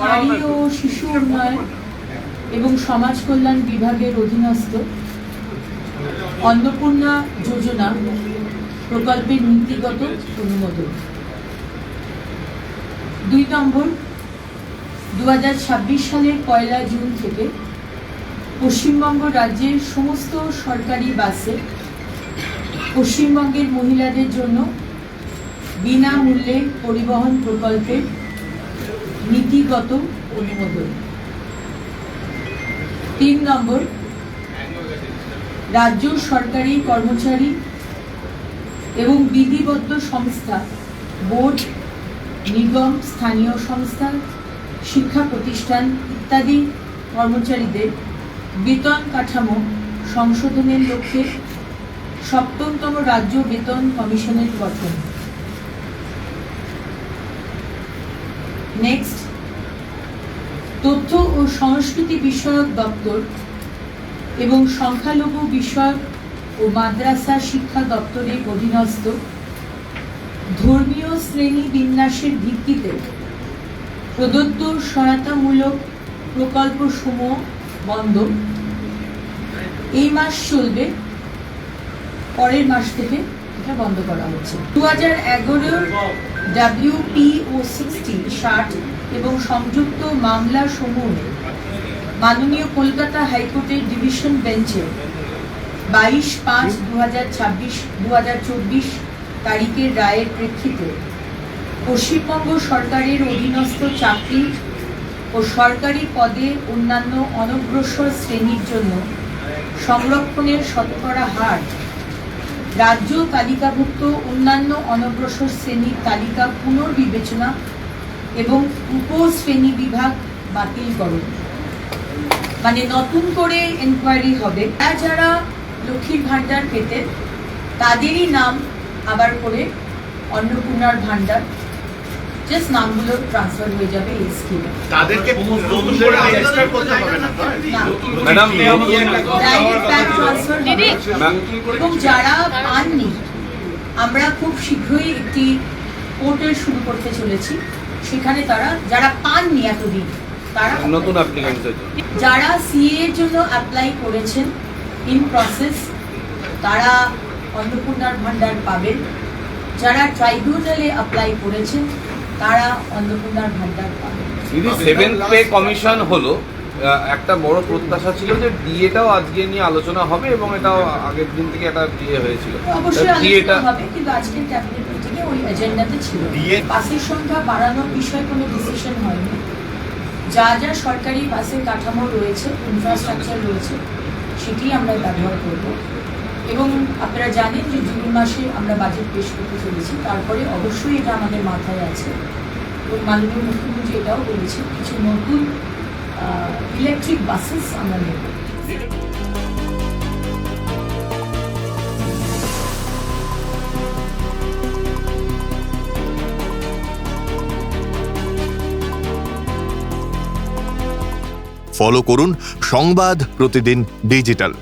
নারী ও শিশু উন্নয়ন এবং সমাজ কল্যাণ বিভাগের অধীনস্থ অন্নপূর্ণা যোজনা প্রকল্পের নীতিগত অনুমোদন। 2 নম্বর, 2026 সালের 1 জুন থেকে পশ্চিমবঙ্গ রাজ্যের সমস্ত সরকারি বাসে পশ্চিমবঙ্গের মহিলাদের জন্য বিনামূল্যে পরিবহন প্রকল্পের নীতিগত অনুমোদন। 3 নম্বর, রাজ্য সরকারি কর্মচারী এবং বিধিবদ্ধ সংস্থা, বোর্ড, নিগম, স্থানীয় সংস্থা, শিক্ষা প্রতিষ্ঠান ইত্যাদি কর্মচারীদের বেতন কাঠামো সংশোধনের লক্ষ্যে 7তম রাজ্য বেতন কমিশনের গঠন। নেক্সট, তথ্য ও সংস্কৃতি বিষয়ক দপ্তর এবং সংখ্যালঘু বিষয়ক ও মাদ্রাসা শিক্ষা দপ্তরের অধীনস্থ ধর্মীয় শ্রেণী বিন্যাসের ভিত্তিতে প্রদত্ত সহায়তামূলক প্রকল্পসমূহ বন্ধ। এই মাস চলবে, পরের মাস থেকে এটা বন্ধ করা হচ্ছে। 2011 WPO 60 এবং সংযুক্ত মামলা সমূহ মাননীয় কলকাতা হাইকোর্টের ডিভিশন বেঞ্চে 22/5/2024 তারিখের রায়ের প্রেক্ষিতে পশ্চিমবঙ্গ সরকারের অধীনস্থ চাকরি ও সরকারি পদে অন্যান্য অনগ্রসর শ্রেণীর জন্য সংরক্ষণের শতকরা হার রাজ্য তালিকাভুক্ত অন্যান্য অনগ্রসর শ্রেণীর তালিকা পুনর্বিবেচনা এবং উপশ্রেণী বিভাগ বাতিলকরণ। মানে নতুন করে এনকোয়ারি হবে, যারা লক্ষ্মীর ভান্ডার পেতেন তাদেরই নাম আবার করে অন্নপূর্ণার ভান্ডার, জাস্ট নামগুলো ট্রান্সফার হয়ে যাবে এই স্কিমে। তাদেরকে নতুন করে রেজিস্টার করতে হবে না ম্যাডাম, এবং যারা পাননি আমরা খুব শীঘ্রই একটি পোর্টাল শুরু করতে চলেছি, সেখানে তারা যারা পাননি এতদিন তারা নতুন অ্যাপ্লিকেন্ট, যারা সিএ এর জন্য অ্যাপ্লাই করেছেন ইন প্রসেস তারা অন্নপূর্ণার ভান্ডার পাবেন, যারা ট্রাইব্যুনালে অ্যাপ্লাই করেছেন তারা অন্নপূর্ণার ভান্ডার পাবেন। দিদি, 7th পে কমিশন হলো, একটা বড় প্রত্যাশা ছিল যে ডিএটাও আজকে নিয়ে আলোচনা হবে এবং এটাও আগের দিন থেকে একটা ডিএ হয়েছিল। অবশ্যই আলোচনা হবে, কিন্তু আজকের ক্যাবিনেট মিটিংয়ে ওই এজেন্ডাতে ছিল। বাসের সংখ্যা বাড়ানোর বিষয়ে কোনো ডিসিশন হয়নি। যা যা সরকারি বাসের কাঠামো রয়েছে, ইনফ্রাস্ট্রাকচার রয়েছে, সেটি আমরা ব্যবহার করব। এবং আপনারা জানেন যে জুন মাসে আমরা বাজেট পেশ করতে চলেছি, তারপরে অবশ্যই এটা আমাদের মাথায় আছে। এবং মাননীয় মুখ্যমন্ত্রী এটাও বলেছেন কিছু নতুন ইলেকট্রিক বাসেস আমরা নেব। ফলো করুন সংবাদ প্রতিদিন ডিজিটাল।